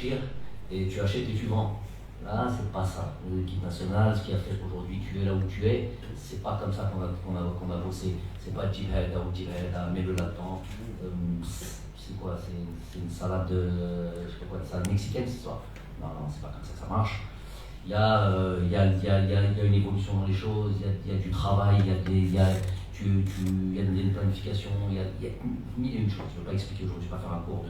Bachir, et tu achètes et tu vends. Là, c'est pas ça. L'équipe nationale, ce qui a fait qu'aujourd'hui tu es là où tu es, c'est pas comme ça qu'on a bossé. C'est pas Djihad ou Djihad, mets-le là-dedans. C'est quoi? C'est une salade de. Je sais pas quoi, une salade mexicaine, c'est ça? Non, c'est pas comme ça que ça marche. Il y a une évolution dans les choses, il y a du travail, il y a une planification, il y a mille et une choses. Je ne veux pas expliquer aujourd'hui, je ne vais pas faire un cours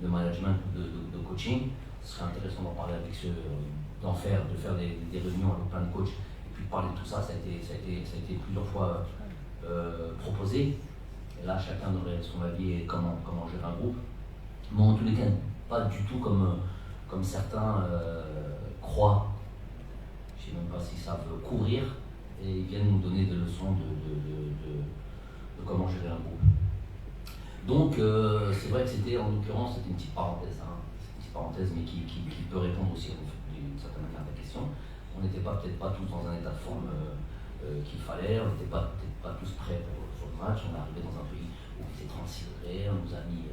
de management ou de coaching. Ce serait intéressant d'en parler avec ceux, de faire des réunions avec plein de coachs, et puis de parler de tout ça. Ça a été plusieurs fois proposé. Et là, chacun aurait son avis et comment gérer un groupe. Mais en tous les cas, pas du tout comme certains croient. Je ne sais même pas s'ils savent courir, et ils viennent nous donner des leçons de comment gérer un groupe. Donc c'est vrai que c'était, en l'occurrence, c'était une petite parenthèse, mais qui peut répondre aussi d'une certaine manière à ta question. On n'était peut-être pas tous dans un état de forme qu'il fallait, on n'était peut-être pas tous prêts pour le match. On est arrivé dans un pays où il faisait 36 degrés, on nous a mis,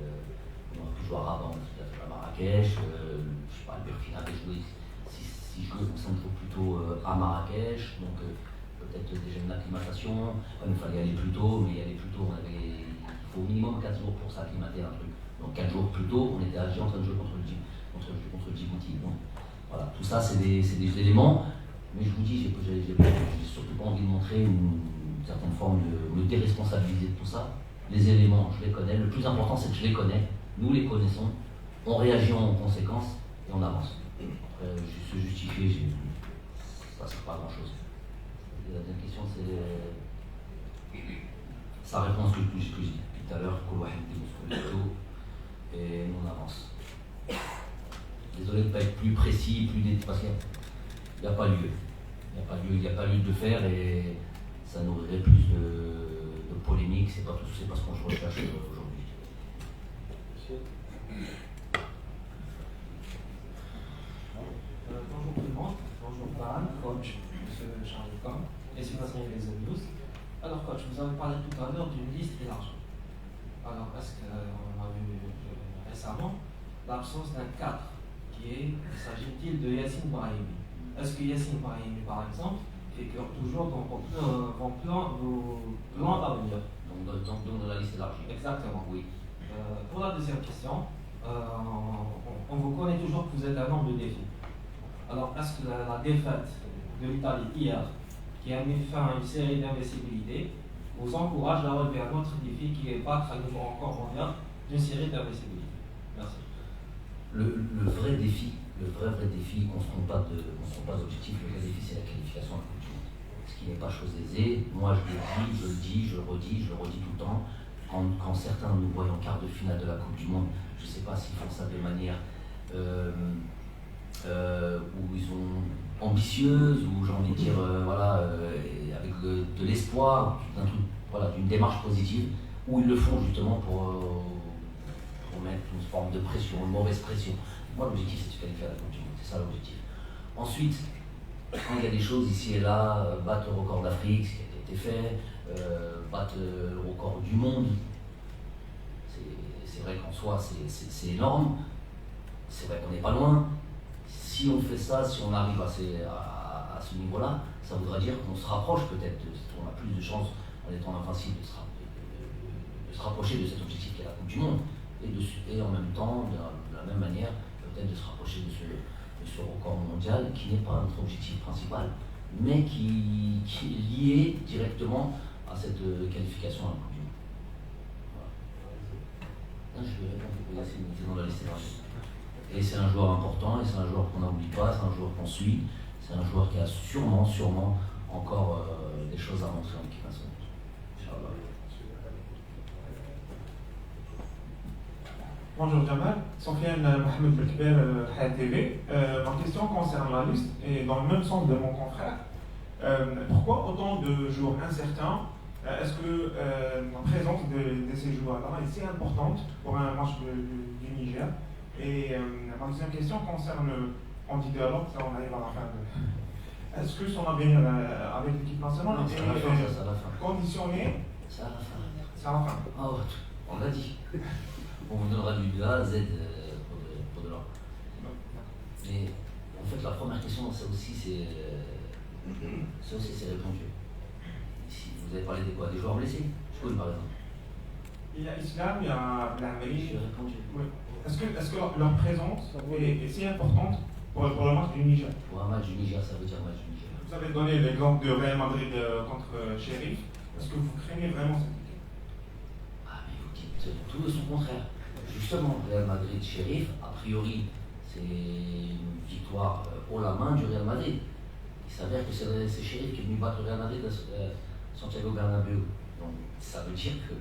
on a pu jouer à Rabat, on a fait à Marrakech, je sais pas, le Burkina avait joué 6 jours ou 5 jours plus tôt à Marrakech, donc peut-être déjà une acclimatation. Il fallait aller plus tôt, mais y aller plus tôt, il faut au minimum 4 jours pour s'acclimater à un truc. Donc 4 jours plus tôt, on était à Alger en train de jouer contre Djibouti. Donc, voilà, tout ça c'est des éléments, mais je vous dis, j'ai surtout pas envie de montrer une certaine forme de me déresponsabiliser de tout ça. Les éléments, je les connais. Le plus important, c'est que je les connais, nous les connaissons, on réagit en conséquence et on avance. Se justifier, ça ne sert pas à grand chose. La deuxième question, c'est sa réponse que je dis depuis tout à l'heure, et on avance. Désolé de ne pas être plus précis, parce qu'il n'y a pas lieu. Il n'y a pas lieu de le faire, et ça nourrirait plus de polémique. C'est pas ce qu'on recherche aujourd'hui. Bonjour tout le monde, bonjour Baran, coach, monsieur Charles Lecom, et c'est passé les news. Alors coach, vous avez parlé tout à l'heure d'une liste élargie. Alors est-ce qu'on a vu récemment l'absence d'un cadre il s'agit-il de Yassine Brahimi? Est-ce que Yassine Brahimi par exemple figure toujours dans vos plans d'avenir? Donc dans la liste élargie. Exactement. Oui. Pour la deuxième question, on vous connaît toujours que vous êtes un homme de défi. Alors, est-ce que la défaite de l'Italie hier, qui a mis fin à une série d'investibilités, vous encourage à relever un autre défi qui est battre à nouveau encore mondial d'une série d'investibilités? Merci. Le vrai défi, on ne se trompe pas d'objectif, le vrai défi c'est la qualification à la Coupe du Monde. Ce qui n'est pas chose aisée. Moi je le dis, je le redis tout le temps. Quand certains nous voient en quart de finale de la Coupe du Monde, je ne sais pas s'ils font ça de manière où ils sont ambitieuses, ou j'ai envie de dire avec de l'espoir, d'une démarche positive, ou ils le font justement pour mettre une forme de pression, une mauvaise pression. Moi l'objectif c'est de se qualifier à la Coupe du Monde, c'est ça l'objectif. Ensuite, quand il y a des choses ici et là, battre le record d'Afrique, ce qui a été fait, battre le record du monde, c'est vrai qu'en soi c'est énorme, c'est vrai qu'on n'est pas loin. Si on fait ça, si on arrive à ce niveau-là, ça voudra dire qu'on se rapproche peut-être, on a plus de chances en étant invincible de se rapprocher de cet objectif qui est la Coupe du Monde, et en même temps, de la même manière, peut-être de se rapprocher de ce record mondial qui n'est pas notre objectif principal, mais qui est lié directement à cette qualification à la Coupe du Monde. Voilà. Je vais répondre pour Yassine, c'est dans la liste élargie. Et c'est un joueur important, et c'est un joueur qu'on n'oublie pas, c'est un joueur qu'on suit, c'est un joueur qui a sûrement encore des choses à montrer en équipe nationale. Inch'Allah. Bonjour Jamal, Sofiane Mohamed Belkber, Hayat TV. Ma question concerne la liste, et dans le même sens de mon confrère. Pourquoi autant de joueurs incertains? Est-ce que la présence de ces joueurs-là est si importante pour un match du Niger? Et ma deuxième question concerne Andy Diallo, ça on arrive à la fin de... Est-ce que son avenir avec l'équipe nationale est conditionné? C'est à la fin. C'est à la fin. Ah ouais, on l'a dit. On vous donnera du A à Z pour de l'or. fait, la première question, ça aussi, c'est répondu. Si vous avez parlé de quoi? Des joueurs blessés? Je connais par exemple. Il y a Islam, il y a Blahmeri. J'ai répondu. Oui. Est-ce que leur présence est si importante pour le match du Niger? Pour un match du Niger, ça veut dire match du Niger. Vous avez donné l'exemple de Real Madrid contre Sheriff. Est-ce que vous craignez vraiment cette équipe? Ah, mais vous dites tout et son contraire. Justement, Real Madrid, Sheriff, a priori, c'est une victoire haut la main du Real Madrid. Il s'avère que c'est Sheriff qui est venu battre le Real Madrid à Santiago Bernabéu. Donc, ça veut dire que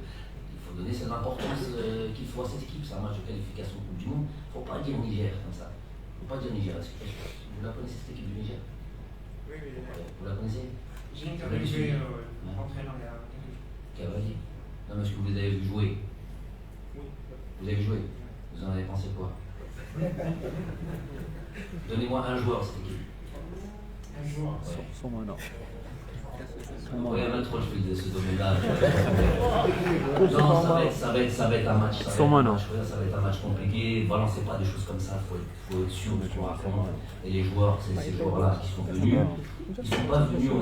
il faut donner cette importance qu'il faut à cette équipe. C'est un match de qualification Coupe du Monde. Il ne faut pas dire Niger comme ça. Il ne faut pas dire Niger. Vous la connaissez cette équipe du Niger? Oui. Vous la connaissez? J'ai interviewé l'entraîneur il y a quelques jours. Cavani. Non, mais est-ce que vous avez vu jouer? Oui. Vous avez joué? Vous en avez pensé quoi? Donnez-moi un joueur cette équipe. Un joueur. Oui, un trop, je fais de ce domaine-là. Non, ça va être un match. Ça va être un match compliqué. Balancez pas des choses comme ça. Faut être sûr de ce qu'on raconte. Et les joueurs, c'est ces joueurs-là qui sont venus. Ils sont pas venus. On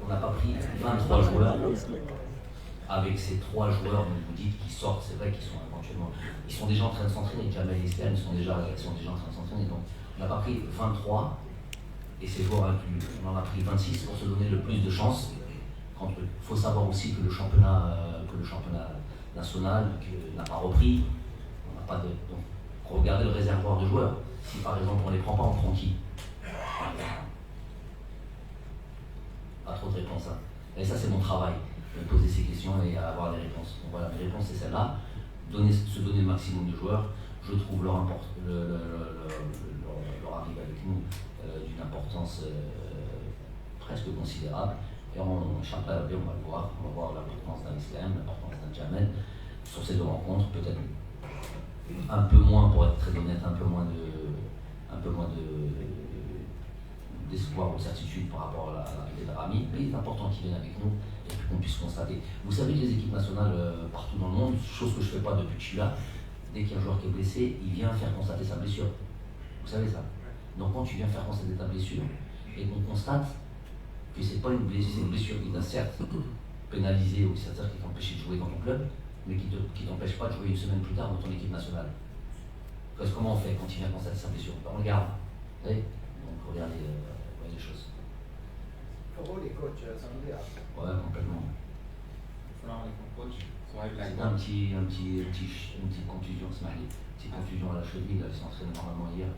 n'a pas pris 23 joueurs. Avec ces 3 joueurs, vous dites qu'ils sortent, c'est vrai qu'ils sont éventuellement. Ils sont déjà en train de s'entraîner. Jamel et Islam, ils sont déjà en train de s'entraîner. Donc, on n'a pas pris 23. Et ces joueurs inclus, on en a pris 26 pour se donner le plus de chances. Il faut savoir aussi que le championnat national n'a pas repris. On n'a pas de. Donc, regardez le réservoir de joueurs. Si par exemple on ne les prend pas, on prend qui? Pas trop de réponses. Hein. Et ça, c'est mon travail, de poser ces questions et avoir des réponses. Donc voilà, mes réponses, c'est celle-là. Se donner le maximum de joueurs. Je trouve leur arrivée avec nous d'une importance presque considérable. Et Inch'Allah, on va le voir. On va voir l'importance d'un Islam, l'importance d'un Jamel. Sur ces 2 rencontres, peut-être un peu moins, pour être très honnête, un peu moins d'espoir ou de certitude par rapport à l'arrivée de Rami. Mais il est important qu'il vienne avec nous et qu'on puisse constater. Vous savez que les équipes nationales partout dans le monde, chose que je ne fais pas depuis que je suis là, dès qu'il y a un joueur qui est blessé, il vient faire constater sa blessure. Vous savez ça? Donc quand tu viens faire constater ta blessure et qu'on constate que c'est pas une blessure qui t'a certes pénalisé ou c'est-à-dire qui t'empêche de jouer dans ton club, mais qui t'empêche pas de jouer une semaine plus tard dans ton équipe nationale. Parce que comment on fait quand il vient constater sa blessure? On le garde. Vous voyez? Donc regardez les choses. Pour vous les coachs, ça vous dit? Ouais, complètement. C'est un petit contusion, petite contusion à la cheville, il s'est entraîné normalement hier.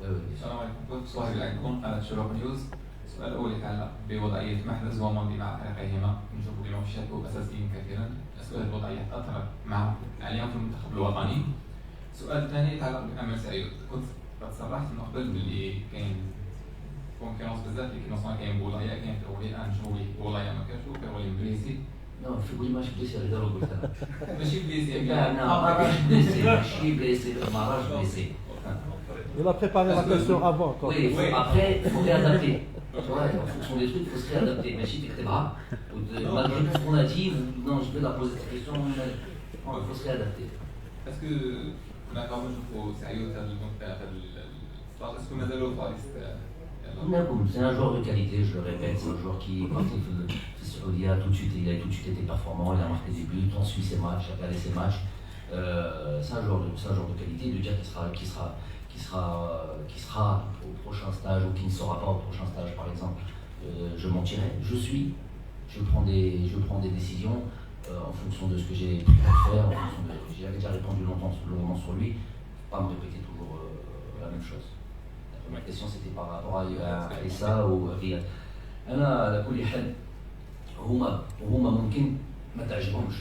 السلام عليكم كنت صاحب لكم قناة شروق نيوز. السؤال الأول يتعلق بوضعية محرز وماضي مع فريقيهما. نشوف اليوم شاركوا أساسيين كثيرا. السؤال الوضعية أثرت مع اليوم في المنتخب الوطني. السؤال الثاني يتعلق بأمل سعيد. كنت قد صرحت من قبل باللي كاين كونكورونس بزاف اللي كيما كاين بولايا كاين فيرولي انجوي بولايا ما كانش فيرولي بليسي. Non, فيرولي ماشي بليسي هذا هو قلت انا. ماشي بليسي. لا ماراش بليسي ماشي بليسي ماراش بليسي. Il a préparé la question avant. Oui, après, il faut réadapter. En fonction des trucs, il faut se réadapter. Mais si tu es bras, malgré tout ce qu'on a dit, non, je vais la poser cette question, il faut se réadapter. Est-ce que d'accord, نشوفوا سعيد هذا الفريق est-ce que مازالوا فارس C'est un joueur de qualité, je le répète, c'est un joueur qui est parti de Saoudia, il a tout de suite été performant, il a marqué des buts, on suit ses matchs, il a regardé ses matchs. C'est un joueur de qualité, de dire qui sera au prochain stage ou qui ne sera pas au prochain stage par exemple, je mentirais. Je prends des décisions en fonction de ce que j'ai pris à faire, en fonction de j'avais déjà répondu longuement sur lui, pas me répéter toujours la même chose. La première question c'était par rapport à Issa ou Riyad. أنا على كل حال هما ممكن ما تعجبهمش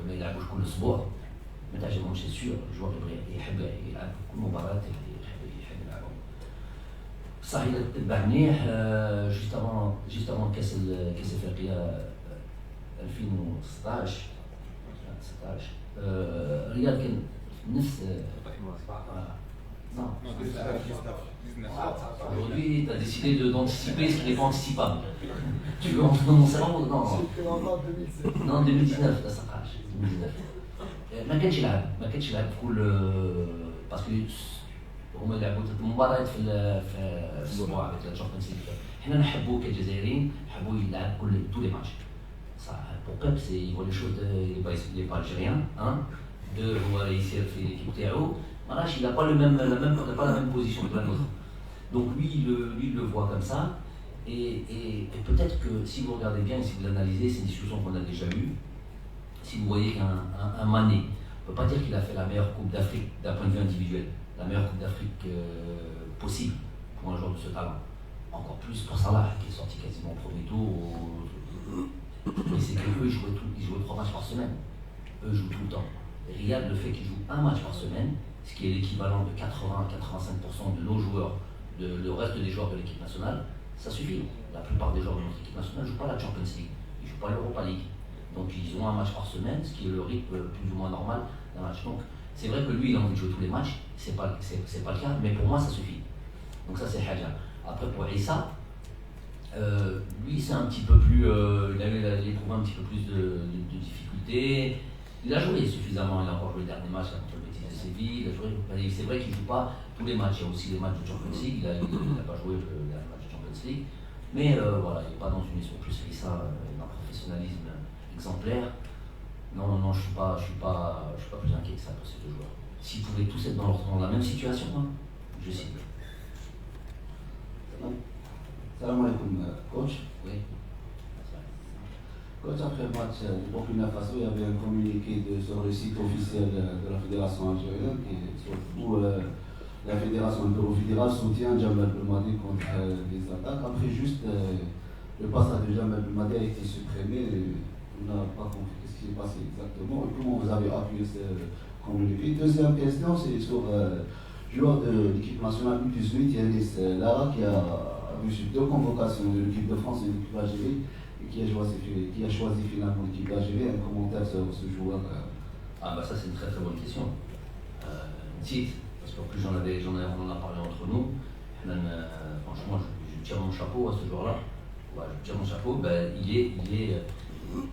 ما يلعبوش كل أسبوع ما تعجبهمش سي سور الجوار يحب يلعب كل مباراة يحب يلعبهم. صح إذا تتبع مليح جيست افون كاس الافريقيا 2016 رياض كان نفس non. Aujourd'hui, tu as décidé d'anticiper ce qui n'est pas anticipable. Tu veux entrer dans mon cerveau? Non. Non, 2019, ça crache. 2019. ما كانش يلعب في كل parce que هما لعبوا 3 مباريات في الاسبوع avec la Champions League. حنا نحبوا كجزائريين نحبوا يلعب tous les matchs. Ça pour Pep c'est il voit les choses il est pas algérien hein. Deux هو يسير في l'équipe تاعو ماراش il a pas pas la même position que la nôtre. Donc lui il le voit comme ça et peut-être que si vous regardez bien et si vous analysez c'est une discussion qu'on a déjà eue. Si vous voyez qu'un Mané, on ne peut pas dire qu'il a fait la meilleure Coupe d'Afrique d'un point de vue individuel, la meilleure Coupe d'Afrique possible pour un joueur de ce talent. Encore plus pour Salah, qui est sorti quasiment au premier tour. Mais c'est qu'eux, ils jouaient 3 matchs par semaine. Eux jouent tout le temps. Et Riyad, le fait qu'ils jouent 1 match par semaine, ce qui est l'équivalent de 80-85% de nos joueurs, le reste des joueurs de l'équipe nationale, ça suffit. La plupart des joueurs de notre équipe nationale ne jouent pas la Champions League, ils ne jouent pas l'Europa League. Donc ils ont un match par semaine, ce qui est le rythme plus ou moins normal d'un match. Donc c'est vrai que lui il a envie de jouer tous les matchs, c'est pas le cas, mais pour moi ça suffit. Donc ça c'est Hadja. Après pour Issa, lui c'est un petit peu plus, il a éprouvé un petit peu plus de difficultés. Il a joué suffisamment, il a encore joué le dernier match contre le Betis de Séville. C'est vrai qu'il ne joue pas tous les matchs, il y a aussi les matchs de Champions League, il n'a pas joué le dernier match de Champions League. Mais voilà, il n'est pas dans une mission plus Issa, d'un professionnalisme exemplaire. Non, je suis pas plus inquiet que ça pour ces 2 joueurs. S'ils pouvaient tous être dans la même situation, hein, je cite. Salam alaikum, coach. Oui. Coach, après le match du Burkina Faso, il y avait un communiqué sur le site officiel de la Fédération algérienne et surtout la Fédération Eurofédérale soutient Djamel Belmadi contre les attaques. Après, juste le passage de Djamel Belmadi a été supprimé. On n'a pas compris ce qui s'est passé exactement et comment vous avez appuyé ce communiqué. Deuxième question, c'est sur le joueur de l'équipe nationale U18, Yanis Lara, qui a reçu 2 convocations de l'équipe de France et de l'équipe d'Algérie et qui a choisi finalement l'équipe d'Algérie. Un commentaire sur ce joueur Ah bah ça c'est une très très bonne question. Parce qu'en plus on en a parlé entre nous. Franchement je tire mon chapeau à ce joueur-là. Ouais, je tire mon chapeau.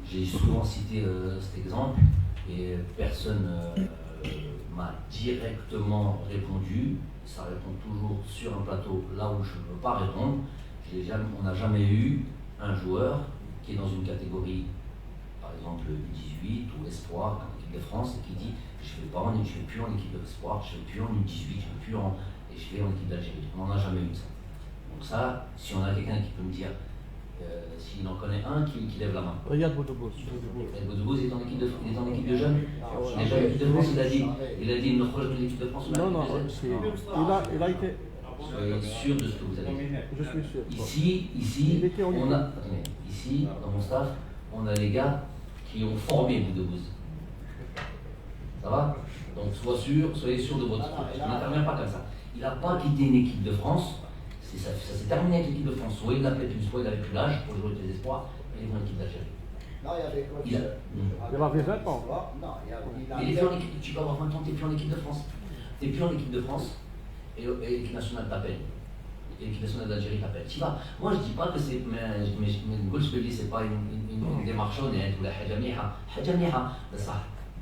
J'ai souvent cité cet exemple et personne m'a directement répondu. Ça répond toujours sur un plateau là où je ne peux pas répondre. On n'a jamais eu un joueur qui est dans une catégorie, par exemple U18 ou Espoir, en équipe de France, et qui dit je ne vais plus en équipe d'Espoir, je ne vais plus en U18, je vais en équipe d'Algérie. On n'en a jamais eu ça. Donc ça, si on a quelqu'un qui peut me dire s'il en connaît un, qui lève la main. Riyad Boudoubouz. Riyad Boudoubouz est en équipe de jeunes. Déjà l'équipe de France, il a dit une autre de l'équipe de France. Non, il a été. Soyez sûr de ce que vous avez dit. Je suis sûr. Ici, dans mon staff, on a les gars qui ont formé Boudoubouz. Ça va? Donc soyez sûr de votre truc. Il n'intervient pas comme ça. Il n'a pas quitté une équipe de France. Ça s'est terminé avec l'équipe de France. Soit il n'avait plus l'âge pour jouer avec les espoirs, et il est dans l'équipe d'Algérie. Non, il y avait quoi? Il avait 20 ans. Non, il est plus en équipe. Tu peux avoir 20 ans, tu n'es plus en équipe de France. Tu n'es plus en équipe de France et l'équipe nationale t'appelle. Et l'équipe nationale d'Algérie t'appelle. Tu vas. Moi je ne dis pas que c'est. Mais ce n'est pas une démarche honnête ou la hajamniha.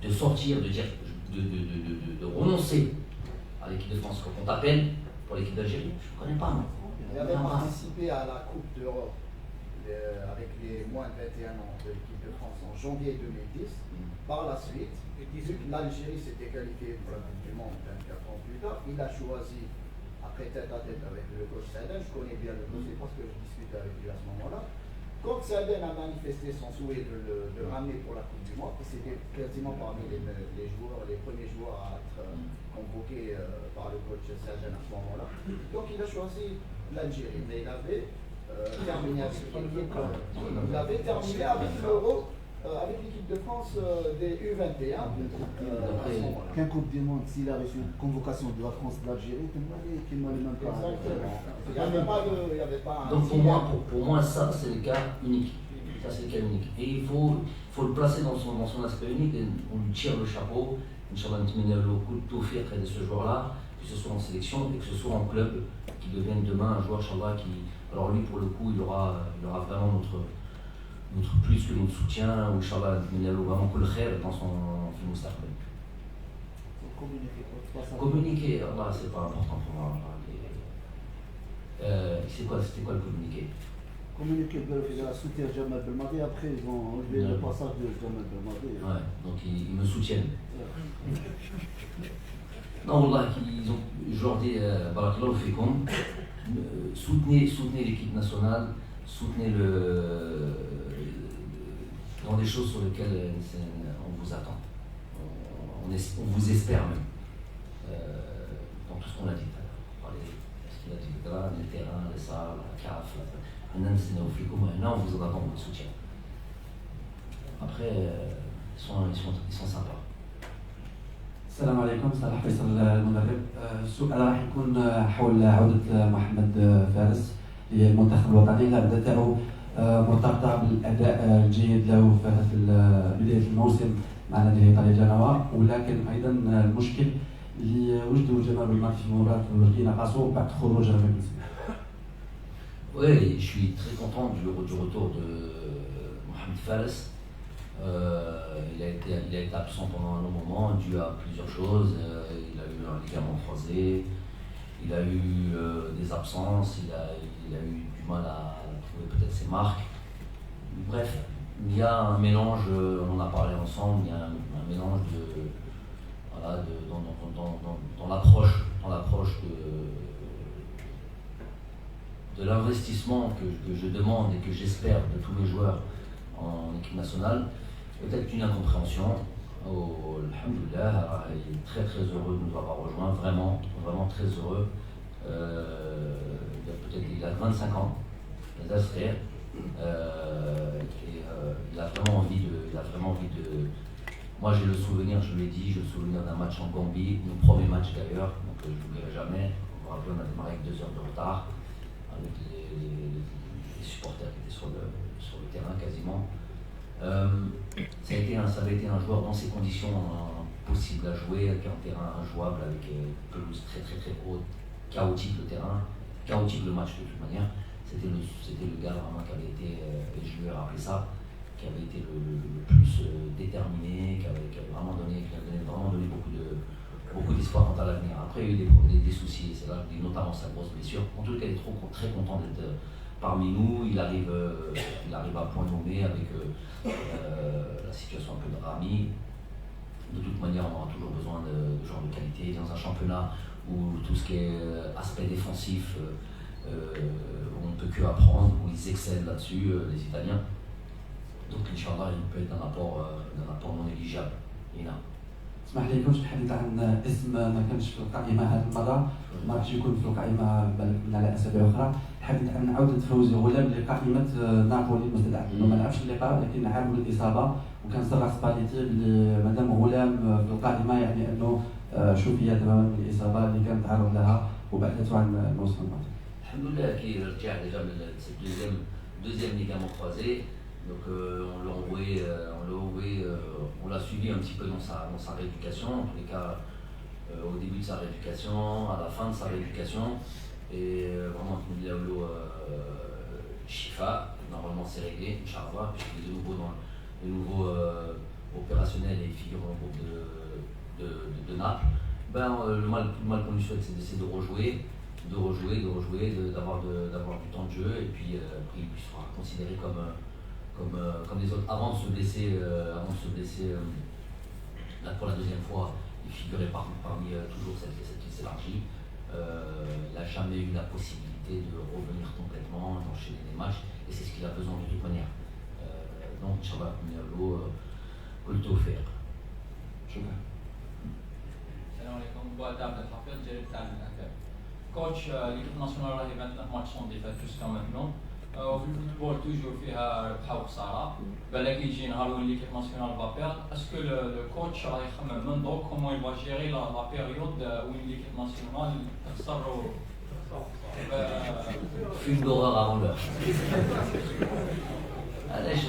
De sortir, de dire, de renoncer à l'équipe de France quand on t'appelle pour l'équipe d'Algérie, je ne connais pas moi. Il avait participé à la Coupe d'Europe avec les moins de 21 ans de l'équipe de France en janvier 2010. Par la suite, vu que l'Algérie s'était qualifiée pour la Coupe du Monde 24 ans plus tard, il a choisi, après tête à tête avec le coach Saden, je connais bien le dossier parce que je discutais avec lui à ce moment-là. Quand Saden a manifesté son souhait de le ramener pour la Coupe du Monde, et c'était quasiment parmi les premiers joueurs à être convoqués par le coach Saden à ce moment-là. Donc il a choisi l'Algérie, mais il avait terminé avec l'équipe. Il avait terminé avec l'Euro, avec l'équipe de France des U21. À ce moment-là. Qu'un Coupe du Monde, s'il a reçu une convocation de la France de l'Algérie, qu'il n'en est même pas. Exactement. Il n'y avait pas un. Donc pour moi ça c'est le cas unique. Ça c'est le cas unique. Et il faut le placer dans son aspect unique. Et on lui tire le chapeau. Inch'Allah, le coup de tawfiq de ce joueur-là, que ce soit en sélection et que ce soit en club, qui devienne demain un joueur Inch'Allah qui. Alors lui pour le coup il aura vraiment notre plus que notre soutien. Inch'Allah, vraiment que le khair dans son film mustaqbal. Communiquer, Allah, c'est pas important pour moi. C'était quoi le communiqué? Communiquer de la soutien de Jamal Belmadi, après ils vont enlever le passage de Jamal Belmadi. Ouais, donc ils me soutiennent. Non, Wallah, je leur dis, Barakallahu Fikoum, soutenez l'équipe nationale, soutenez dans des choses sur lesquelles on vous attend. On vous espère même. Dans tout ce qu'on a dit tout à l'heure. Ce qu'il a dit tout à l'heure, les terrains, les salles, la CAF, maintenant on vous attend votre soutien. Après, ils sont sympas. السلام عليكم. صالح فيصل المدرب. السؤال راح يكون حول عودة محمد فارس للمنتخب الوطني. العودة تاعو مرتبطة بالأداء الجيد له في بداية الموسم مع نادي الإيطالي جنوا، ولكن أيضا المشكل اللي وجدوا جمال بلماتي في مباراة بوركينا فاسو بعد خروج رامي بنزيما. Oui, je suis très content du retour de Mohamed Fares. Il a été absent pendant un long moment dû à plusieurs choses. Il a eu un ligament croisé, il a eu des absences, il a eu du mal à trouver peut-être ses marques. Bref, il y a un mélange, on en a parlé ensemble, il y a un mélange dans l'approche de l'investissement que je demande et que j'espère de tous les joueurs en équipe nationale. Peut-être une incompréhension. Alhamdoulilah, il est très très heureux de nous avoir rejoints, vraiment, vraiment très heureux. Il a 25 ans, il a frère, il a vraiment envie de. Moi j'ai le souvenir, je l'ai dit, j'ai le souvenir d'un match en Gambie, mon premier match d'ailleurs, donc je ne l'oublierai jamais. Vous vous rappelez, on a démarré avec 2 heures de retard, avec les supporters qui étaient sur le terrain quasiment. Ça avait été un joueur dans ces conditions possibles à jouer, avec un terrain injouable, avec une pelouse très très très haute, chaotique le terrain, chaotique le match de toute manière. C'était le gars vraiment qui avait été, et je lui ai rappelé ça, qui avait été le plus déterminé, qui avait vraiment donné beaucoup d'espoir quant à l'avenir. Après il y a eu des soucis, c'est là notamment sa grosse blessure. En tout cas il est très content d'être parmi nous. Il arrive à point nommé avec la situation un peu de Rami. De toute manière, on aura toujours besoin de joueurs de qualité dans un championnat où tout ce qui est aspect défensif, on ne peut que apprendre, où ils excellent là-dessus, les Italiens. Donc, Inch'Allah, il peut être d'un apport non négligeable. اسمح لي كنت الحديث عن اسم ما كانش في القائمه هذه المره، ما راحش يكون في القائمه من على اسابيع اخرى. الحديث عن عوده فوزي غلام لقائمه نابولي المستدعى، انه ما لعبش اللقاء لكن عاد من الاصابه، وكان صرح سباليتي بلي مادام غلام في القائمه يعني انه شوفيه تماما من الاصابه اللي كان تعرض لها وبعدته عن الموسم الماضي. الحمد لله كي رجع déjà deuxième ligament croisé. Donc on l'a suivi un petit peu dans sa rééducation, en tous les cas au début de sa rééducation, à la fin de sa rééducation, et vraiment Shifa, normalement c'est réglé, Inch'Allah, puisqu'il est de nouveau opérationnel et figure dans le groupe de Naples. Le mal qu'on lui souhaite c'est d'essayer de rejouer, d'avoir du temps de jeu, et puis après il sera considéré comme les autres, avant de se blesser, là pour la deuxième fois, il figurait parmi toujours cette liste élargie. Il n'a jamais eu la possibilité de revenir complètement, d'enchaîner les matchs, et c'est ce qu'il a besoin de toute manière. Donc, Inch'Allah, قلت خير. شكرا. السلام عليكم. Boadab Al-Hafid, directeur de Coach, l'équipe nationale a 29 matchs sans défaite jusqu'à maintenant. وفي الفوتبول توجور فيها ربحه وخساره، بالك يجي نهار وين ليكيب ناسيونال با بيرد، اسكو لو كوتش راه يخمم من دوك كومون يبغى جيري لا بيريود وين ليكيب ناسيونال تخسر فيلم دورار avant l'heure.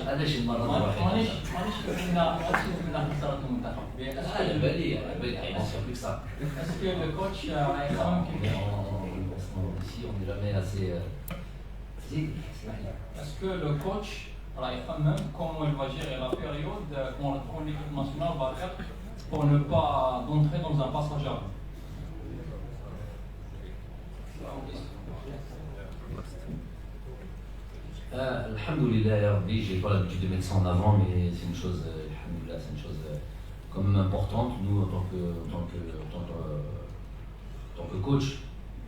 علاش المره مانيش كنا خساره المنتخب على بالي c'est plus que ça. اسكو لو كوتش راه يخمم كيف ici on n'est jamais assez Est-ce que le coach, comment il va gérer la période quand l'équipe nationale va perdre pour ne pas entrer dans un passage à vide. Alhamdoulilah, ya Rabbi, j'ai pas l'habitude de mettre ça en avant, mais c'est une chose, alhamdoulilah, c'est une chose quand même importante. Nous, en tant que coach,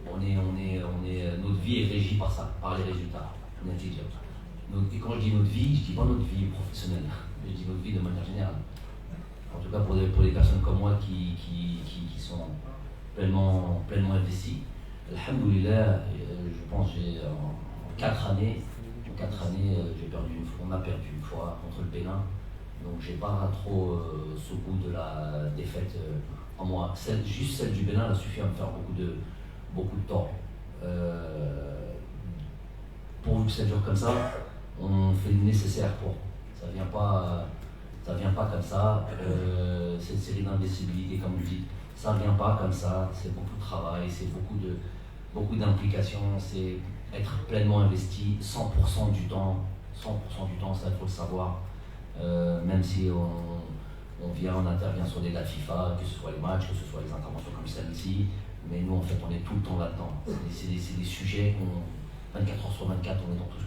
notre vie est régie par ça, par les résultats. Et quand je dis notre vie, je dis pas notre vie professionnelle, je dis notre vie de manière générale. En tout cas pour des personnes comme moi qui sont pleinement investies. Alhamdoulilah, je pense que j'ai en 4 années, on a perdu une fois contre le Bénin. Donc j'ai pas trop ce goût de la défaite en moi. Juste celle du Bénin a suffi à me faire beaucoup de tort. Pourvu que ça dure comme ça, on fait le nécessaire pour. Ça vient pas comme ça. Cette série d'investibilité, comme vous dites, ça vient pas comme ça. C'est beaucoup de travail, c'est beaucoup d'implications, c'est être pleinement investi 100% du temps. 100% du temps, ça il faut le savoir. Même si on intervient sur des dates FIFA, que ce soit les matchs, que ce soit les interventions comme celle-ci, mais nous en fait on est tout le temps là-dedans. C'est des sujets qu'on 24 heures sur 24, on est dans tout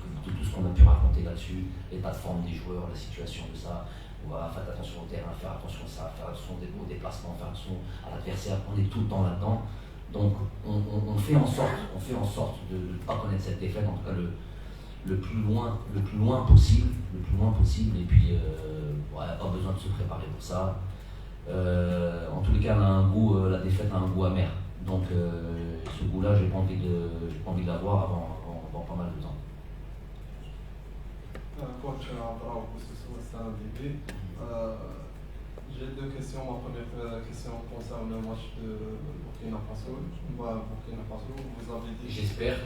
ce qu'on a pu raconter là-dessus, l'état de forme des joueurs, la situation de ça. On va faire attention au terrain, faire attention à ça, faire attention aux déplacements, faire attention à l'adversaire. On est tout le temps là-dedans. Donc on fait en sorte de ne pas connaître cette défaite, en tout cas le plus loin possible. Et puis pas besoin de se préparer pour ça. En tous les cas, la défaite a un goût amer. Donc ce goût-là, j'ai pas envie de l'avoir avant pas mal de temps. Coach Abra, j'ai 2 questions. Ma première question concerne le match de Burkina Faso. Vous avez dit. J'espère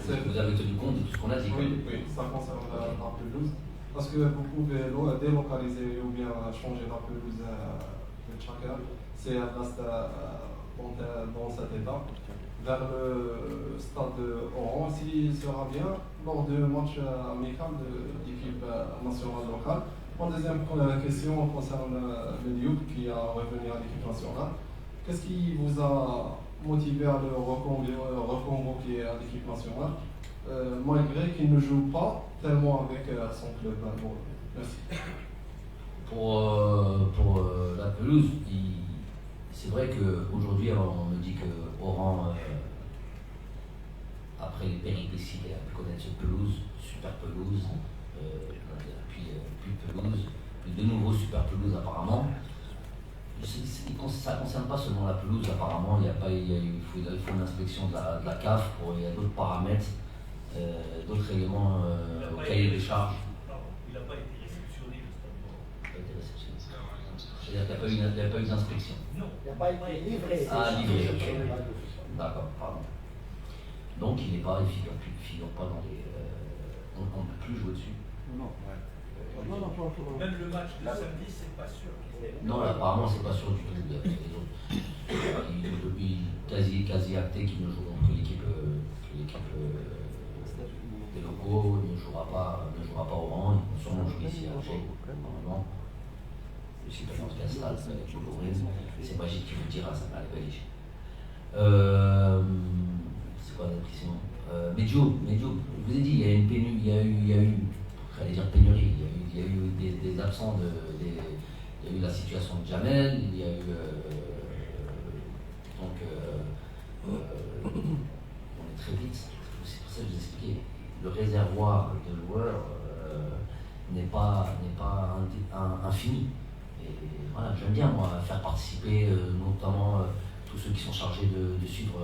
que vous avez tenu compte de tout ce qu'on a dit. Oui, ça concerne la pelouse. Parce que vous pouvez délocaliser ou bien changer la pelouse de chacun. C'est à dans cet état. Vers le stade Oran, s'il sera bien, lors du match amical de l'équipe nationale locale. Ma deuxième question concerne le Diouf qui a revenu à l'équipe nationale. Qu'est-ce qui vous a motivé à le reconvoquer à l'équipe nationale, malgré qu'il ne joue pas tellement avec son club? Merci. Pour la pelouse, c'est vrai qu'aujourd'hui, on me dit que Oran, après les péripéties, il a pu connaître cette pelouse, super pelouse, puis pelouse, puis de nouveau super pelouse apparemment. Ça ne concerne pas seulement la pelouse, apparemment, il faut une inspection de la CAF, il y a d'autres paramètres, d'autres règlements au cahier des charges. Il n'a pas été réceptionné, le stade. C'est-à-dire qu'il n'y a pas eu d'inspection. Non. Il n'a pas été livré. Ah, livré, ok. D'accord, pardon. Donc il figure pas dans les. On ne peut plus jouer dessus. Non. Même le match de samedi, c'est pas sûr. Non, apparemment, c'est pas sûr du tout. Il est quasi acté qu'ils ne joueront que l'équipe des locaux ne jouera pas au rang. Ils vont sûrement jouer ici à Alger, normalement. Je sais pas, je pense qu'il y a stade, c'est Magic qui vous dira, ça m'a l'air c'est quoi la question? Medjo, je vous ai dit, il y a une pénurie, il y a eu j'allais dire pénurie, il y a eu des absents, il y a eu la situation de Jamel, il y a eu on est très vite, c'est pour ça que je vous expliquais, le réservoir de joueurs n'est pas infini. Et voilà, j'aime bien moi faire participer notamment tous ceux qui sont chargés de suivre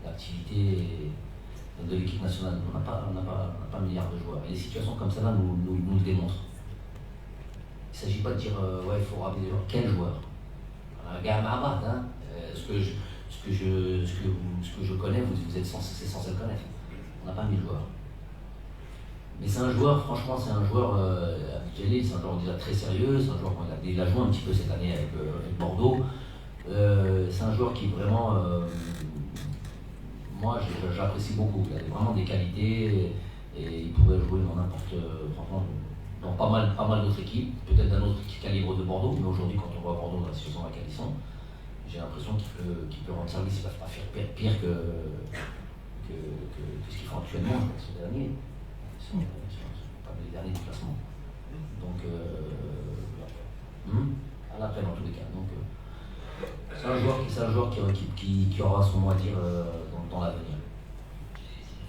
l'activité de l'équipe nationale. On n'a pas un milliard de joueurs. Et les situations comme celle-là nous le démontrent. Il ne s'agit pas de dire ouais, il faut rappeler des joueurs. Quel joueur? Un gars à Mahabat, hein. Ce que je connais, vous êtes censé le connaître. On n'a pas 1000 joueurs. Mais c'est un joueur, franchement, c'est un joueur déjà très sérieux, c'est un joueur il a joué un petit peu cette année avec Bordeaux. C'est un joueur qui vraiment, moi j'apprécie beaucoup. Il a vraiment des qualités et il pourrait jouer dans n'importe, franchement, dans pas mal d'autres équipes, peut-être d'un autre calibre de Bordeaux, mais aujourd'hui quand on voit Bordeaux dans la situation dans laquelle ils sont, j'ai l'impression qu'il peut rendre service, il ne va pas faire pire que ce qu'ils font actuellement, je pense, ces derniers. Ils sont pas les derniers du classement. Donc, à l'appel en tous les cas. Donc, c'est un joueur qui aura son mot à dire dans l'avenir.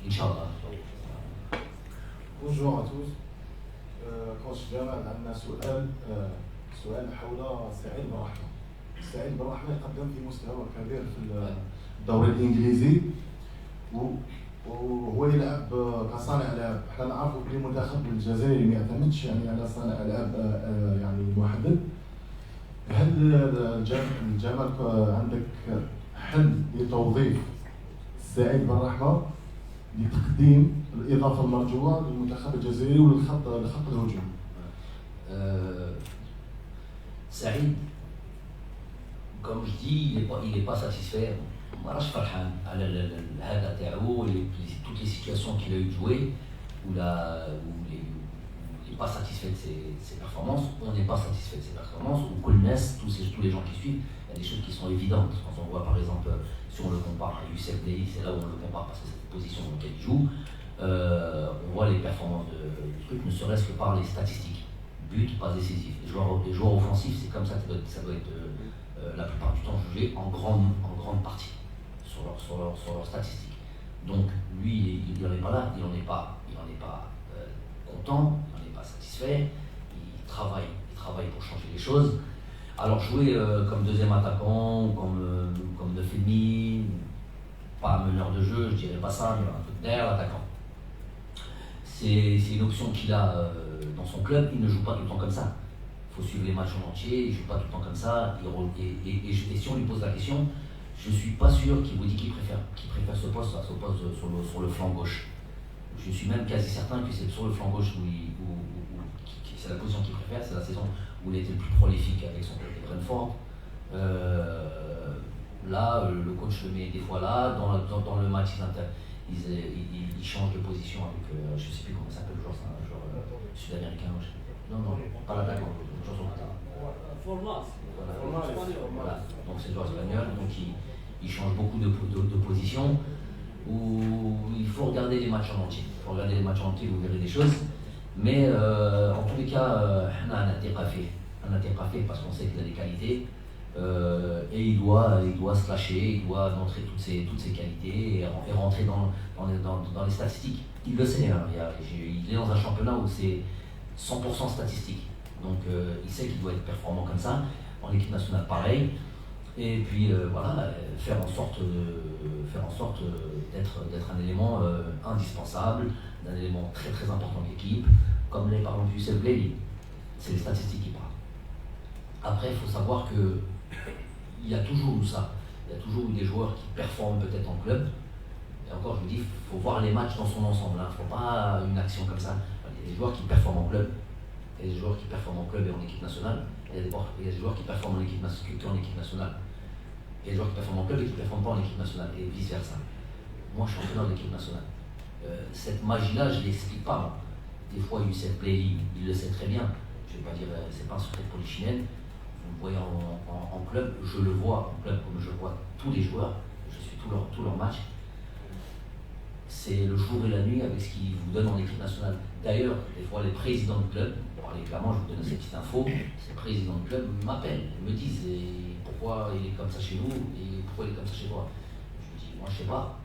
Inch'Allah. Bonjour à tous. كوتش جمال عندنا سؤال حول سعيد بن رحمة. سعيد بن رحمة يقدم في مستوى كبير في الدوري الإنجليزي وهو يلعب كصانع لعب. احنا نعرفوا بلي المنتخب الجزائري ما يعتمدش يعني على صانع لعب يعني محدد. هل جمال عندك حل لتوظيف سعيد بن رحمة لتقديم الإضافة المرجوة للمنتخب الجزائري وللخط الهجومي؟ Saïd, comme je dis, il n'est pas satisfait. Moi, je toutes les situations qu'il a eu de jouer, où il n'est pas satisfait de ses performances, on n'est pas satisfait de ses performances, ou Kolnes, tous les gens qui suivent, il y a des choses qui sont évidentes. Quand on voit par exemple, si on le compare à Youssef Bey, c'est là où on le compare parce que c'est cette position dans laquelle il joue, on voit les performances du truc, ne serait-ce que par les statistiques. But, pas décisif. Les joueurs offensifs, c'est comme ça que ça doit être la plupart du temps jugé en grande partie sur leurs statistiques. Donc lui, il n'en est pas là, il n'en est pas content, il n'en est pas satisfait, il travaille pour changer les choses. Alors jouer comme deuxième attaquant ou comme Defenni, pas meneur de jeu, je dirais pas ça, mais un peu derrière l'attaquant. C'est une option qu'il a dans son club, il ne joue pas tout le temps comme ça. Il faut suivre les matchs en entier, il ne joue pas tout le temps comme ça. Et si on lui pose la question, je ne suis pas sûr qu'il vous dit qu'il préfère ce poste à ce poste sur le flanc gauche. Je suis même quasi certain que c'est sur le flanc gauche où c'est la position qu'il préfère, c'est la saison où il était le plus prolifique avec son club de Brentford. Là, le coach le met des fois là, dans le match il change de position avec, je ne sais plus comment il s'appelle le joueur, c'est un joueur sud-américain. Non, pas l'attaquant, le joueur sur le terrain. Voilà. Donc c'est le joueur espagnol, donc il change beaucoup de position. Où il faut regarder les matchs en entier. Vous verrez des choses. Mais en tous les cas, on a un intérêt parce qu'on sait qu'il a des qualités. Et il doit se lâcher, il doit montrer toutes ses qualités et rentrer dans les statistiques. Il le sait, hein, il est dans un championnat où c'est 100% statistique. Donc il sait qu'il doit être performant comme ça. En équipe nationale, pareil. Et puis voilà, faire en sorte d'être un élément indispensable, un élément très très important de l'équipe, comme l'est par exemple Youssef Bey. C'est les statistiques qui parlent. Après, il faut savoir que il y a toujours eu ça. Il y a toujours eu des joueurs qui performent peut-être en club. Et encore, je vous dis, il faut voir les matchs dans son ensemble. Il ne faut pas une action comme ça. Il y a des joueurs qui performent en club. Il y a des joueurs qui performent en club et en équipe nationale. Il y a des joueurs qui performent en équipe nationale. Il y a des joueurs qui performent en club et qui ne performent pas en équipe nationale. Et vice versa. Moi, je suis entraîneur de l'équipe nationale. Cette magie-là, je ne l'explique pas. Moi. Des fois, Youssef Bey, il le sait très bien. Je ne vais pas dire, c'est pas un secret de polichinelle. Vous le voyez en club, je le vois en club comme je vois tous les joueurs, je suis tous leurs matchs. C'est le jour et la nuit avec ce qu'ils vous donnent en équipe nationale. D'ailleurs, des fois, les présidents de club, pour parler clairement, je vous donne cette petite info, ces présidents de club m'appellent, me disent pourquoi il est comme ça chez nous et pourquoi il est comme ça chez toi. Je dis, moi je sais pas.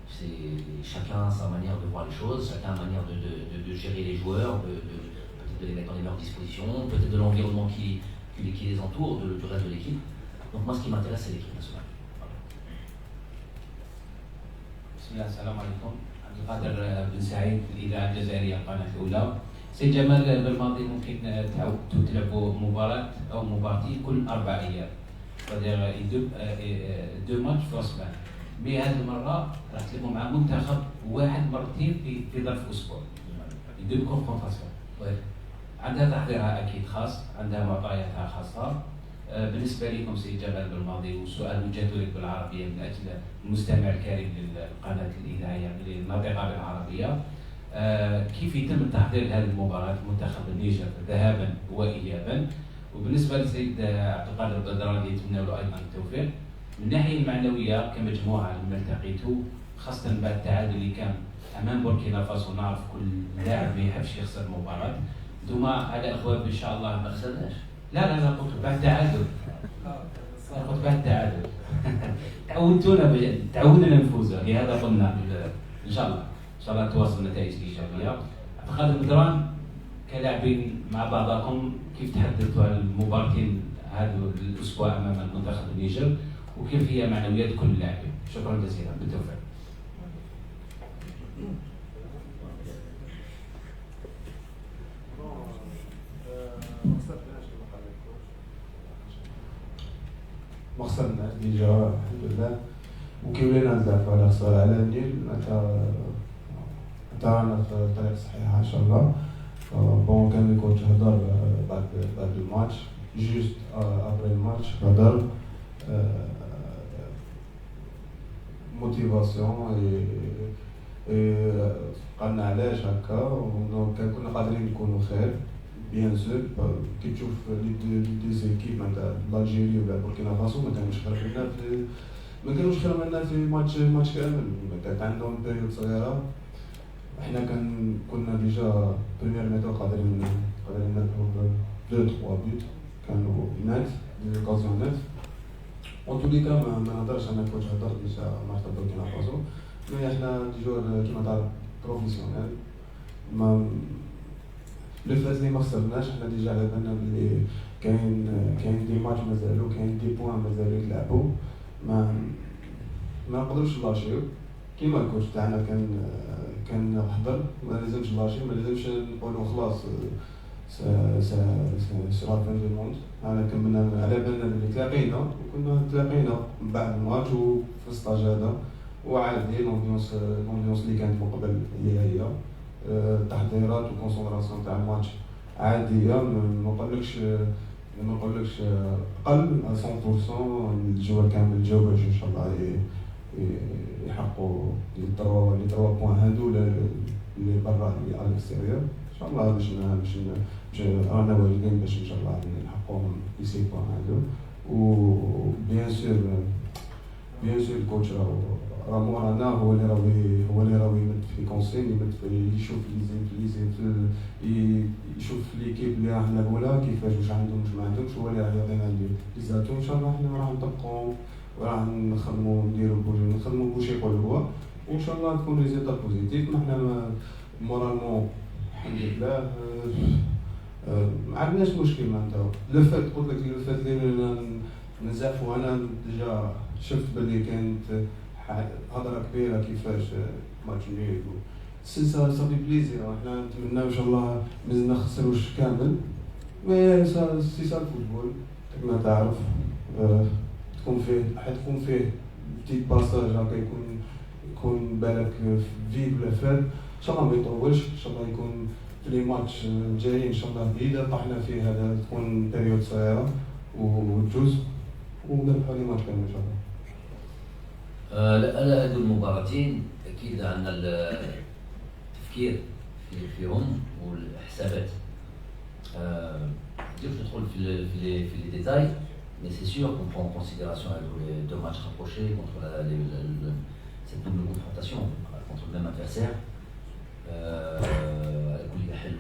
C'est chacun sa manière de voir les choses, chacun sa manière de gérer les joueurs, peut-être de les mettre dans les meilleures dispositions, peut-être de l'environnement qui les entoure, du reste de l'équipe. Donc moi ce qui m'intéresse c'est l'équipe nationale. بسم الله السلام عليكم. عبد القادر بن سعيد الإذاعة الجزائرية القناة الأولى. سي جمال بالماضي ممكن تلعبوا مباراة أو مباراتين كل 4 أيام. دو ماتش في أسبوع. بهذه المرة راح تلعبوا مع منتخب واحد مرتين في ظرف أسبوع. دو كونفرونتاسيون. عندها تحضيرها أكيد خاص، عندها معطياتها خاصة. بالنسبة لكم سيد جمال بالماضي وسؤال وجهته لك بالعربية من أجل المستمع الكريم للقناة الإذاعية للناطقة بالعربية. كيف يتم التحضير لهذه المباراة منتخب النيجر ذهابا وإيابا. وبالنسبة للسيد عبد القادر البدراني نتمنى له أيضا التوفيق. من الناحية المعنوية كمجموعة لما التقيتوا خاصة بعد التعادل اللي كان أمام بوركينا فاسو، نعرف كل لاعب ما يحبش يخسر مباراة. انتم على أخوات إن شاء الله ما خسرناش. لا قلت بعد التعادل. قلت بعد التعادل. تعودنا نفوز، لهذا قلنا إن شاء الله تواصل نتائج إيجابية. عبد القادر البدران كلاعبين مع بعضكم كيف تحدثوا على المباراتين هذا الأسبوع أمام منتخب النيجر وكيف هي معنويات كل لاعبين؟ شكرا جزيلا، بالتوفيق. ما خسرناش ديجا الحمد لله، وكيولينا نتلعبوا على خسارة على النيل حتى رانا في الطريق الصحيحة إن شاء الله. بون كان الكوتش هضر بعد الماتش، جوست ابري الماتش هضر موتيفاسيون قالنا علاش هكا، كنا قادرين نكونوا خير بيان سور. كي تشوف لي دو زيكيب معناتها الجيري ولا بوركينا فاسو ما كانوش خير منا في ماتش كامل، كانت عندهم بيريود صغيره. احنا كنا ديجا بريمير ميتو قادرين نربحوا 2-3 بوت، كانوا نات دي اوكازيون نات. اون تولي كا ما نهضرش انا كوتش هضر ديجا ماتش تاع بوركينا فاسو، مي احنا دي جور كيما تعرف بروفيسيونيل. ما لو فاز اللي ما خسرناش، احنا ديجا على بالنا بلي كاين دي ماتش مازالو، كاين دي بوان مازالو يتلعبوا، ما نقدروش نلاشيو. كيما الكوتش تاعنا كان حضر، ما لازمش نلاشيو، ما لازمش نقولوا خلاص سيرا فين دو موند. انا كملنا على بالنا بلي تلاقينا من بعد الماتش وفي الستاج هذا، وعادي لومبيونس اللي كانت من قبل هي تحضيرات وكونسونطراسيون تاع الماتش عاديه. ما نقولكش قل 100% الجوار كامل جاوبوا ان شاء الله يحققوا لي 3 بوان هادو اللي برا اللي على الاكستيريور ان شاء الله، باش رانا واجدين باش ان شاء الله نحققوهم لي 6 بوان هادو. و بيان سور الكوتش راه مورانا، هو اللي راهو يمد في كونسين، يمد في يشوف يشوف ليكيب اللي راحنا الاولى كيفاش واش عندهم واش ما عندهمش، هو اللي راه يعطينا لي زاتو. ان شاء الله حنا راح نطبقوا وراح نخدموا نديروا بوش يقول هو، وان شاء الله تكون ريزلتا بوزيتيف. ما حنا مورالمون الحمد لله ما عندناش مشكل معناتها. لو فات قلت لك لو فات اللي نزعفوا، انا ديجا شفت باللي كانت هضره كبيره كيفاش ماتش نيل صافي بليزير. احنا نتمنى ان شاء الله ما نخسروش كامل، مي سي سا الفوتبول كما تعرف. حتكون فيه بتيت باساج هكا، يكون بالك فيد ولا فات، ان شاء الله ما يطولش، ان شاء الله يكون في لي ماتش جايين ان شاء الله اذا طحنا فيه هذا تكون بيريود صغيره وتجوز ونربحوا لي ماتش كامل ان شاء الله. لا هذو المباراتين اكيد عندنا التفكير فيهم والحسابات. بديت ندخل في لي ديتاي، mais c'est sûr qu'on prend en considération les 2 matchs rapprochés contre cette double confrontation contre le même adversaire.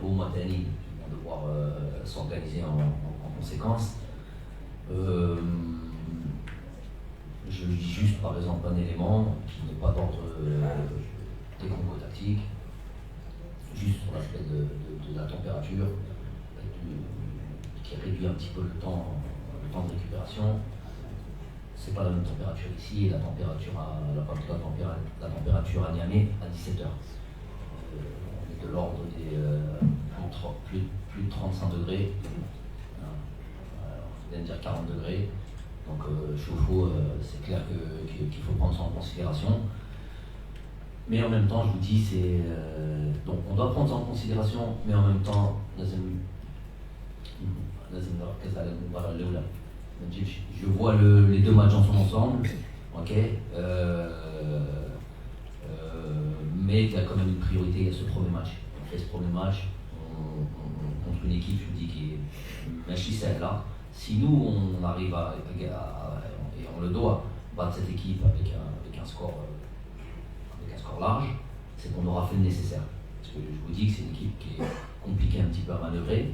On va devoir s'organiser en conséquence. Je dis juste par exemple un élément qui n'est pas d'ordre des combos tactiques, juste sur l'aspect de la température, qui réduit un petit peu le temps de récupération. C'est pas la même température ici, la température à Niamey à 17h. On est de l'ordre des plus de 35 degrés, on vient de dire 40 degrés. Donc chauffe-eau, c'est clair qu'il faut prendre ça en considération. Mais en même temps, je vous dis, donc on doit prendre ça en considération, mais en même temps, je vois les 2 matchs ensemble, ok. Mais il y a quand même une priorité, il y a ce premier match. On fait ce premier match contre une équipe, je vous dis, qui est Manchester là. Si nous, on arrive et on le doit, battre cette équipe avec un score large, c'est qu'on aura fait le nécessaire. Parce que je vous dis que c'est une équipe qui est compliquée un petit peu à manœuvrer.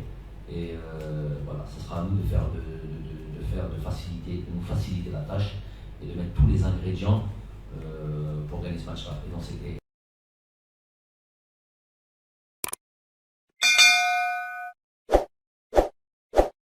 Et voilà, ce sera à nous de nous faciliter la tâche et de mettre tous les ingrédients pour gagner ce match-là. Et donc c'était